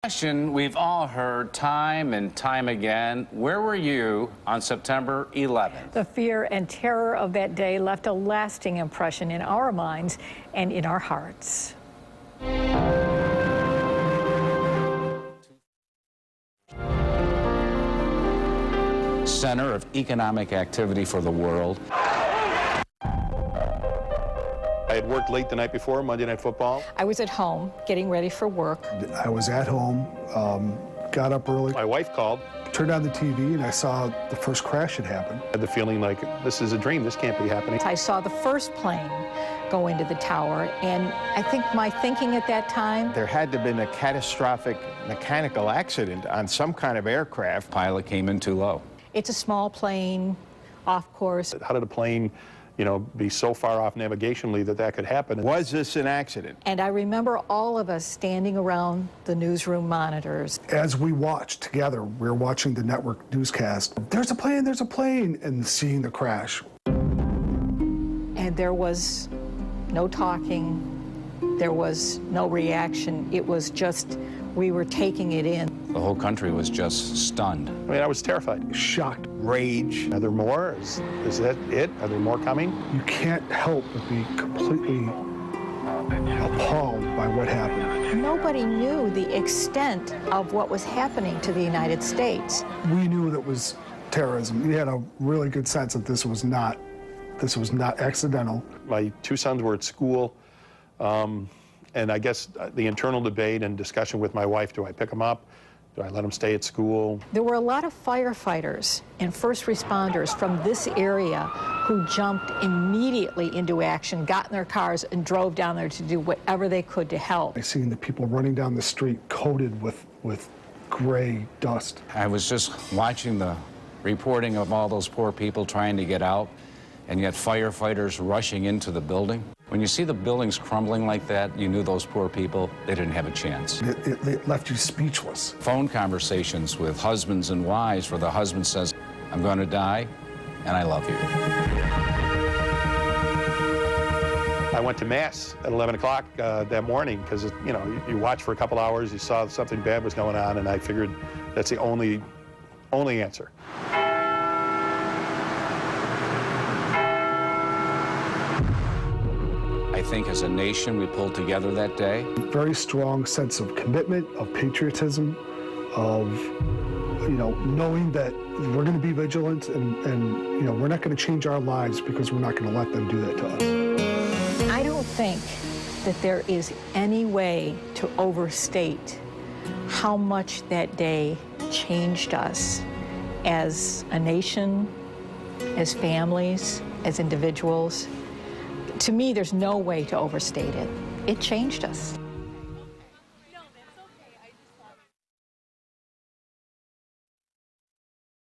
Question we've all heard time and time again. Where were you on September 11th? The fear and terror of that day left a lasting impression in our minds and in our hearts. Center of economic activity for the world. I had worked late the night before, Monday Night Football. I was at home getting ready for work. I was at home, got up early. My wife called. Turned on the TV and I saw the first crash had happened. I had the feeling like, this is a dream, this can't be happening. I saw the first plane go into the tower, and I think my thinking at that time... There had to have been a catastrophic mechanical accident on some kind of aircraft. Pilot came in too low. It's a small plane, off course. How did a plane, be so far off navigationally that could happen? Was this an accident? And I remember all of us standing around the newsroom monitors. As we watched together, we were watching the network newscast. There's a plane, and seeing the crash. And there was no talking, there was no reaction. It was just, we were taking it in. The whole country was just stunned. I mean, I was terrified. Shocked. Rage. Are there more? Is that it? Are there more coming? You can't help but be completely appalled by what happened. Nobody knew the extent of what was happening to the United States. We knew that was terrorism. We had a really good sense that this was not accidental. My two sons were at school, and I guess the internal debate and discussion with my wife, do I pick them up? Do I let them stay at school? There were a lot of firefighters and first responders from this area who jumped immediately into action, got in their cars, and drove down there to do whatever they could to help. I seen the people running down the street coated with gray dust. I was just watching the reporting of all those poor people trying to get out, and yet firefighters rushing into the building. When you see the buildings crumbling like that, you knew those poor people, they didn't have a chance. It left you speechless. Phone conversations with husbands and wives where the husband says, I'm going to die, and I love you. I went to Mass at 11 o'clock that morning because, you watch for a couple hours, you saw something bad was going on, and I figured that's the only answer. I think as a nation, we pulled together that day. Very strong sense of commitment, of patriotism, of, knowing that we're going to be vigilant and we're not going to change our lives because we're not going to let them do that to us. I don't think that there is any way to overstate how much that day changed us as a nation, as families, as individuals. To me, there's no way to overstate it. It changed us.